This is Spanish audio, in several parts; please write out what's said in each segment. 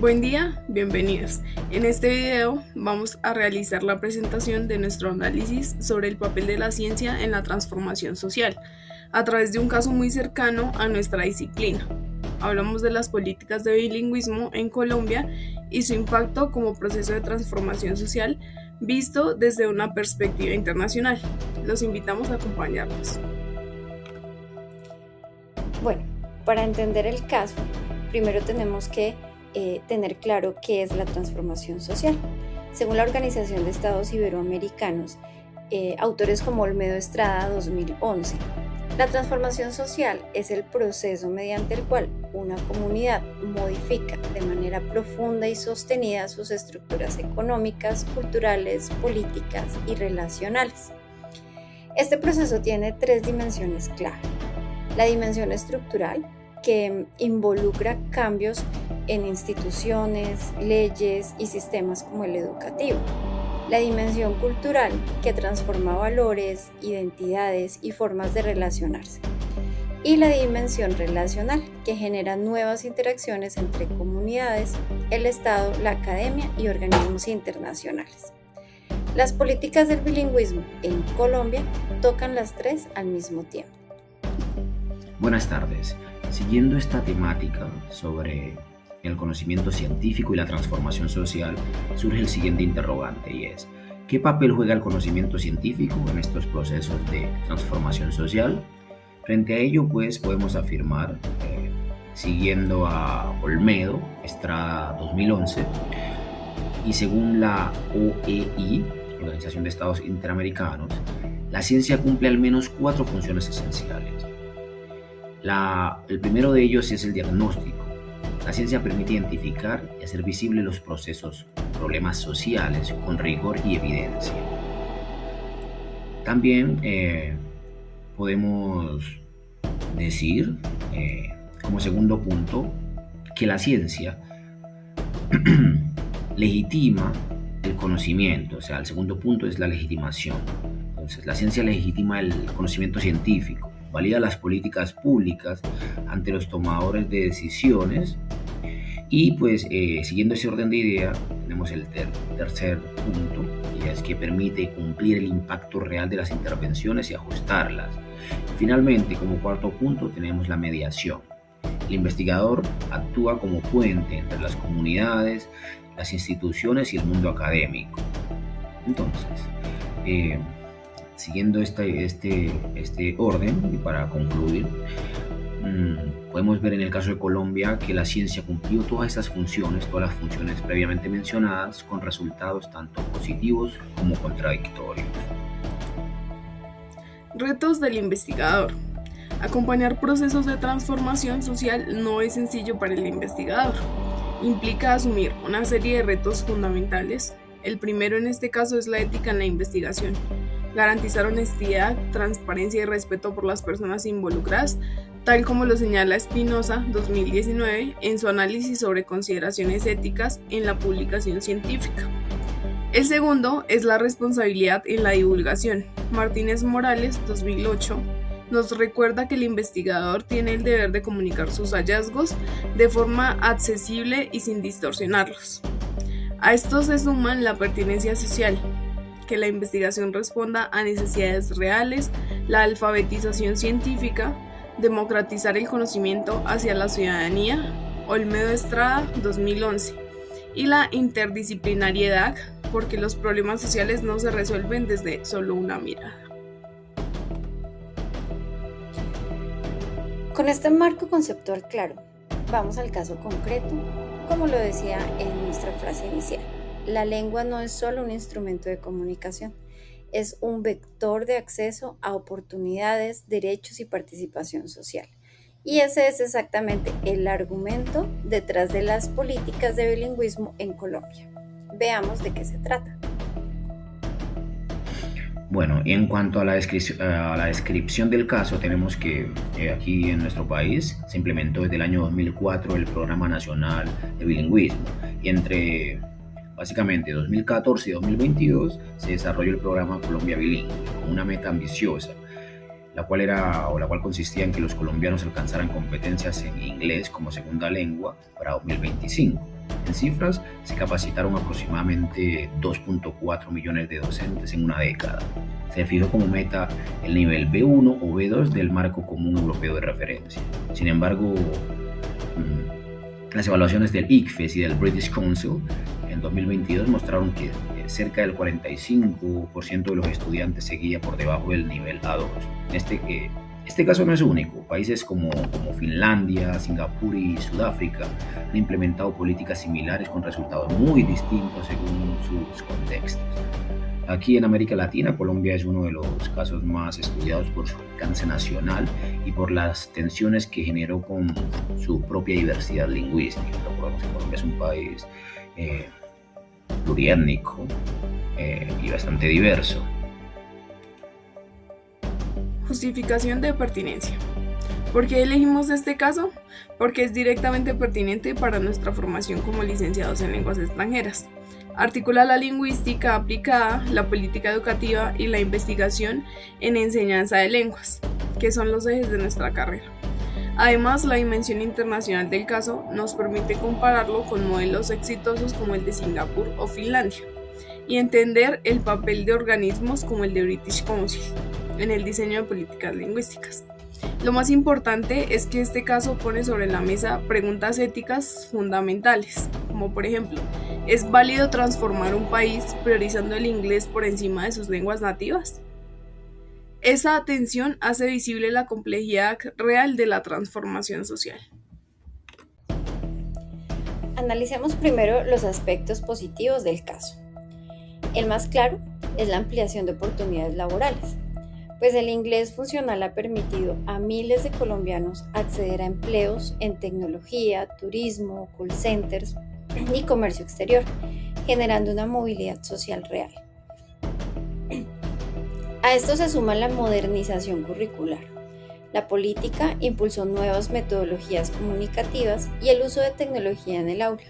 Buen día, bienvenidos. En este video vamos a realizar la presentación de nuestro análisis sobre el papel de la ciencia en la transformación social, a través de un caso muy cercano a nuestra disciplina. Hablamos de las políticas de bilingüismo en Colombia y su impacto como proceso de transformación social visto desde una perspectiva internacional. Los invitamos a acompañarnos. Bueno, para entender el caso, primero tenemos que tener claro qué es la transformación social. Según la Organización de Estados Iberoamericanos, autores como Olmedo Estrada 2011, la transformación social es el proceso mediante el cual una comunidad modifica de manera profunda y sostenida sus estructuras económicas, culturales, políticas y relacionales. Este proceso tiene tres dimensiones clave. La dimensión estructural, que involucra cambios en instituciones, leyes y sistemas como el educativo. La dimensión cultural, que transforma valores, identidades y formas de relacionarse. Y la dimensión relacional, que genera nuevas interacciones entre comunidades, el Estado, la academia y organismos internacionales. Las políticas del bilingüismo en Colombia tocan las tres al mismo tiempo. Buenas tardes. Siguiendo esta temática sobre el conocimiento científico y la transformación social, surge el siguiente interrogante y es: ¿qué papel juega el conocimiento científico en estos procesos de transformación social? Frente a ello, pues, podemos afirmar, siguiendo a Olmedo Estrada 2011, y según la OEI, Organización de Estados Interamericanos, la ciencia cumple al menos 4 funciones esenciales. El primero de ellos es el diagnóstico. La ciencia permite identificar y hacer visibles los procesos, problemas sociales con rigor y evidencia. También podemos decir, como segundo punto, que la ciencia legitima el conocimiento. O sea, el segundo punto es la legitimación. Entonces, la ciencia legitima el conocimiento científico, valida las políticas públicas ante los tomadores de decisiones y pues siguiendo ese orden de idea tenemos el tercer punto, y es que permite cumplir el impacto real de las intervenciones y ajustarlas. Finalmente, como cuarto punto, tenemos la mediación. El investigador actúa como puente entre las comunidades, las instituciones y el mundo académico. Entonces, siguiendo este orden, y para concluir, podemos ver en el caso de Colombia que la ciencia cumplió todas las funciones previamente mencionadas, con resultados tanto positivos como contradictorios. Retos del investigador. Acompañar procesos de transformación social no es sencillo para el investigador. Implica asumir una serie de retos fundamentales. El primero en este caso es la ética en la investigación. Garantizar honestidad, transparencia y respeto por las personas involucradas, tal como lo señala Espinosa 2019 en su análisis sobre consideraciones éticas en la publicación científica. El segundo es la responsabilidad en la divulgación. Martínez Morales 2008 nos recuerda que el investigador tiene el deber de comunicar sus hallazgos de forma accesible y sin distorsionarlos. A esto se suman la pertinencia social, que la investigación responda a necesidades reales, la alfabetización científica, democratizar el conocimiento hacia la ciudadanía, Olmedo Estrada 2011, y la interdisciplinariedad, porque los problemas sociales no se resuelven desde solo una mirada. Con este marco conceptual claro, vamos al caso concreto, como lo decía en nuestra frase inicial. La lengua no es solo un instrumento de comunicación, es un vector de acceso a oportunidades, derechos y participación social. Y ese es exactamente el argumento detrás de las políticas de bilingüismo en Colombia. Veamos de qué se trata. Bueno, en cuanto a la descripción del caso, tenemos que aquí en nuestro país se implementó desde el año 2004 el Programa Nacional de Bilingüismo, y básicamente 2014 y 2022 se desarrolló el programa Colombia Bilingüe, con una meta ambiciosa, la cual consistía en que los colombianos alcanzaran competencias en inglés como segunda lengua para 2025. En cifras, se capacitaron aproximadamente 2.4 millones de docentes en una década. Se fijó como meta el nivel B1 o B2 del marco común europeo de referencia. Sin embargo, las evaluaciones del ICFES y del British Council en 2022 mostraron que cerca del 45% de los estudiantes seguía por debajo del nivel A2. Este caso no es único. Países como Finlandia, Singapur y Sudáfrica han implementado políticas similares con resultados muy distintos según sus contextos. Aquí en América Latina, Colombia es uno de los casos más estudiados por su alcance nacional y por las tensiones que generó con su propia diversidad lingüística. Recordemos que Colombia es un país pluriétnico y bastante diverso. Justificación de pertinencia. ¿Por qué elegimos este caso? Porque es directamente pertinente para nuestra formación como licenciados en lenguas extranjeras. Articula la lingüística aplicada, la política educativa y la investigación en enseñanza de lenguas, que son los ejes de nuestra carrera. Además, la dimensión internacional del caso nos permite compararlo con modelos exitosos como el de Singapur o Finlandia y entender el papel de organismos como el de British Council en el diseño de políticas lingüísticas. Lo más importante es que este caso pone sobre la mesa preguntas éticas fundamentales, como por ejemplo, ¿es válido transformar un país priorizando el inglés por encima de sus lenguas nativas? Esa atención hace visible la complejidad real de la transformación social. Analicemos primero los aspectos positivos del caso. El más claro es la ampliación de oportunidades laborales, pues el inglés funcional ha permitido a miles de colombianos acceder a empleos en tecnología, turismo, call centers y comercio exterior, generando una movilidad social real. A esto se suma la modernización curricular. La política impulsó nuevas metodologías comunicativas y el uso de tecnología en el aula.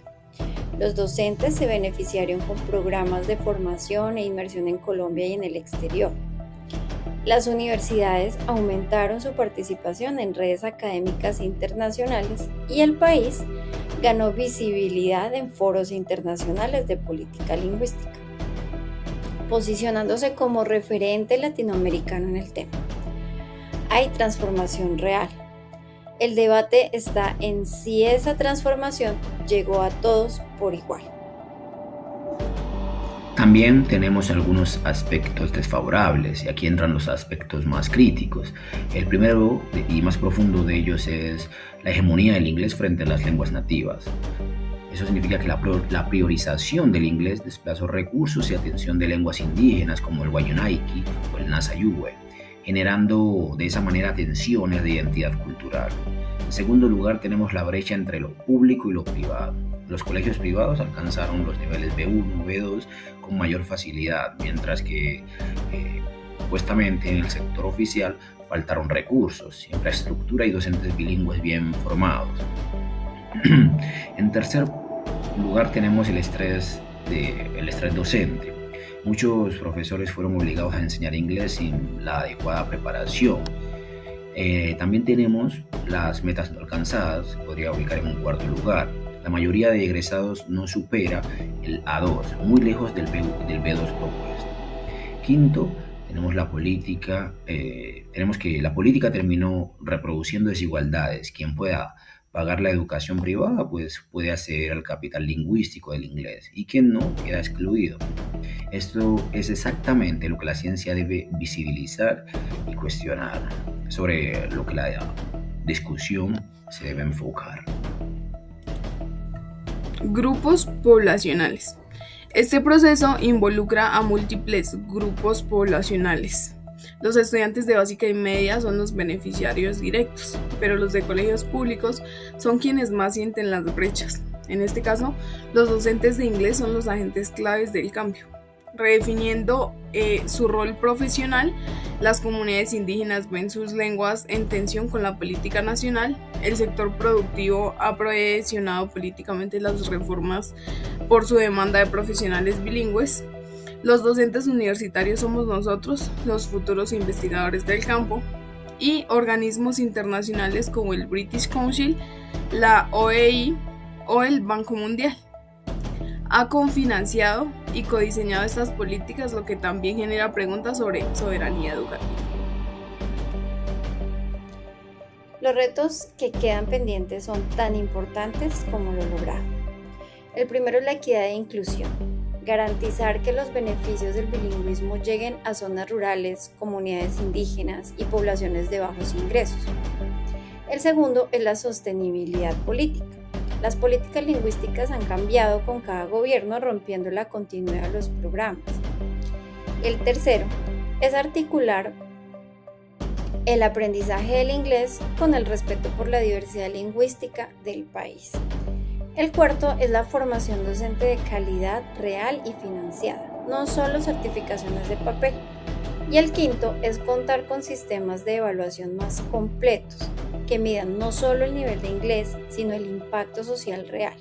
Los docentes se beneficiaron con programas de formación e inmersión en Colombia y en el exterior. Las universidades aumentaron su participación en redes académicas internacionales y el país ganó visibilidad en foros internacionales de política lingüística, posicionándose como referente latinoamericano en el tema. Hay transformación real. El debate está en si esa transformación llegó a todos por igual. También tenemos algunos aspectos desfavorables y aquí entran los aspectos más críticos. El primero y más profundo de ellos es la hegemonía del inglés frente a las lenguas nativas. Eso significa que la priorización del inglés desplazó recursos y atención de lenguas indígenas como el Wayonaiki o el Nasa-Yuwe, generando de esa manera tensiones de identidad cultural. En segundo lugar, tenemos la brecha entre lo público y lo privado. Los colegios privados alcanzaron los niveles B1 o B2 con mayor facilidad, mientras que supuestamente en el sector oficial faltaron recursos, infraestructura y docentes bilingües bien formados. En tercer lugar tenemos el estrés docente. Muchos profesores fueron obligados a enseñar inglés sin la adecuada preparación. También tenemos las metas no alcanzadas, se podría ubicar en un cuarto lugar. La mayoría de egresados no supera el A2, muy lejos del B2 propuesto. Quinto, tenemos que la política terminó reproduciendo desigualdades. Quien pueda pagar la educación privada, pues puede acceder al capital lingüístico del inglés, y quien no, queda excluido. Esto es exactamente lo que la ciencia debe visibilizar y cuestionar, sobre lo que la discusión se debe enfocar. Grupos poblacionales. Este proceso involucra a múltiples grupos poblacionales. Los estudiantes de básica y media son los beneficiarios directos, pero los de colegios públicos son quienes más sienten las brechas. En este caso, los docentes de inglés son los agentes claves del cambio. Redefiniendo su rol profesional, las comunidades indígenas ven sus lenguas en tensión con la política nacional. El sector productivo ha presionado políticamente las reformas por su demanda de profesionales bilingües. Los docentes universitarios somos nosotros, los futuros investigadores del campo, y organismos internacionales como el British Council, la OEI o el Banco Mundial ha cofinanciado y codiseñado estas políticas, lo que también genera preguntas sobre soberanía educativa. Los retos que quedan pendientes son tan importantes como lo logrado. El primero es la equidad e inclusión. Garantizar que los beneficios del bilingüismo lleguen a zonas rurales, comunidades indígenas y poblaciones de bajos ingresos. El segundo es la sostenibilidad política. Las políticas lingüísticas han cambiado con cada gobierno, rompiendo la continuidad de los programas. El tercero es articular el aprendizaje del inglés con el respeto por la diversidad lingüística del país. El cuarto es la formación docente de calidad real y financiada, no solo certificaciones de papel. Y el quinto es contar con sistemas de evaluación más completos, que midan no solo el nivel de inglés, sino el impacto social real,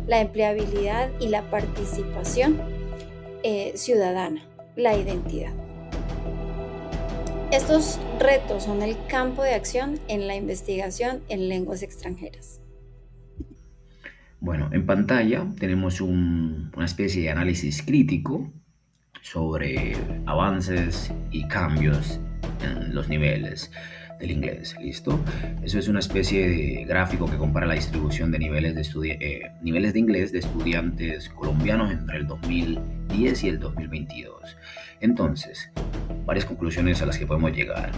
la empleabilidad y la participación ciudadana, la identidad. Estos retos son el campo de acción en la investigación en lenguas extranjeras. Bueno, en pantalla tenemos una especie de análisis crítico sobre avances y cambios en los niveles del inglés, ¿listo? Eso es una especie de gráfico que compara la distribución de niveles de inglés de estudiantes colombianos entre el 2010 y el 2022. Entonces, varias conclusiones a las que podemos llegar.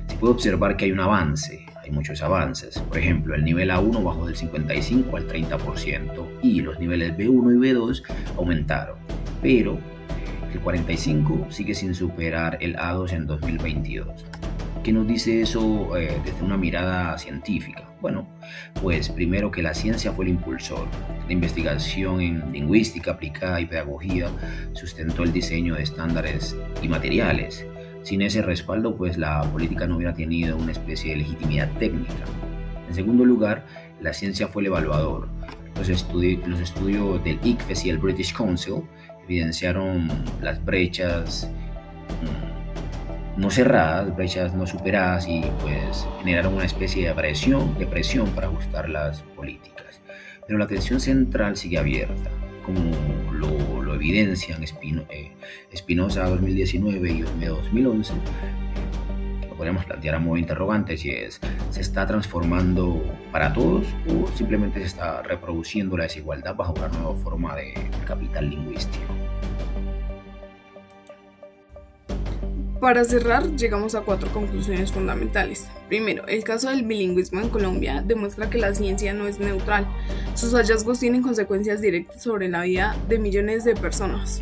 Se puede observar que hay un avance, hay muchos avances. Por ejemplo, el nivel A1 bajó del 55 al 30% y los niveles B1 y B2 aumentaron, pero el 45 sigue sin superar el A2 en 2022. ¿Qué nos dice eso desde una mirada científica? Bueno, pues primero que la ciencia fue el impulsor. La investigación en lingüística aplicada y pedagogía sustentó el diseño de estándares y materiales. Sin ese respaldo, pues la política no hubiera tenido una especie de legitimidad técnica. En segundo lugar, la ciencia fue el evaluador. Los estudios del ICFES y el British Council evidenciaron las brechas no cerradas, brechas no superadas y pues generaron una especie de presión para ajustar las políticas. Pero la tensión central sigue abierta, como lo evidencian Espinosa 2019 y Olmedo 2011. Lo podemos plantear a modo de interrogante si ¿se está transformando para todos o simplemente se está reproduciendo la desigualdad bajo una nueva forma de capital lingüístico? Para cerrar, llegamos a 4 conclusiones fundamentales. Primero, el caso del bilingüismo en Colombia demuestra que la ciencia no es neutral. Sus hallazgos tienen consecuencias directas sobre la vida de millones de personas.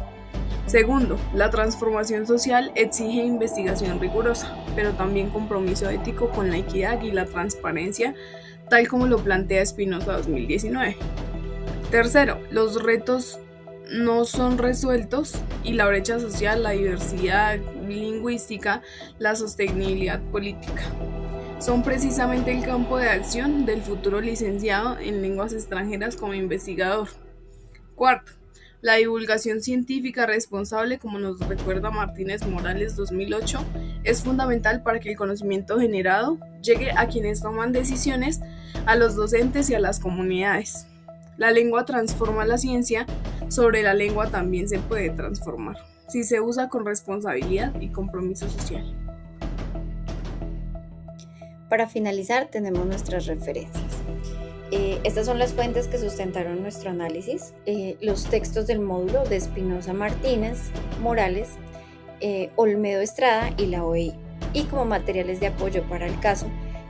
Segundo, la transformación social exige investigación rigurosa, pero también compromiso ético con la equidad y la transparencia, tal como lo plantea Espinosa 2019. Tercero, los retos no son resueltos y la brecha social, la diversidad lingüística, la sostenibilidad política son precisamente el campo de acción del futuro licenciado en lenguas extranjeras como investigador. Cuarto, la divulgación científica responsable, como nos recuerda Martínez Morales 2008, es fundamental para que el conocimiento generado llegue a quienes toman decisiones, a los docentes y a las comunidades. La lengua transforma la ciencia, sobre la lengua también se puede transformar, si se usa con responsabilidad y compromiso social. Para finalizar, tenemos nuestras referencias. Estas son las fuentes que sustentaron nuestro análisis, los textos del módulo de Espinosa Martínez Morales, Olmedo Estrada y la OEI. Y como materiales de apoyo para el caso,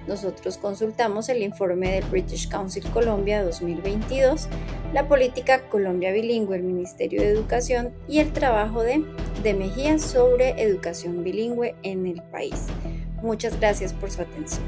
nosotros consultamos el informe del British Council Colombia 2022, la política Colombia bilingüe del Ministerio de Educación y el trabajo de Mejía sobre educación bilingüe en el país. Muchas gracias por su atención.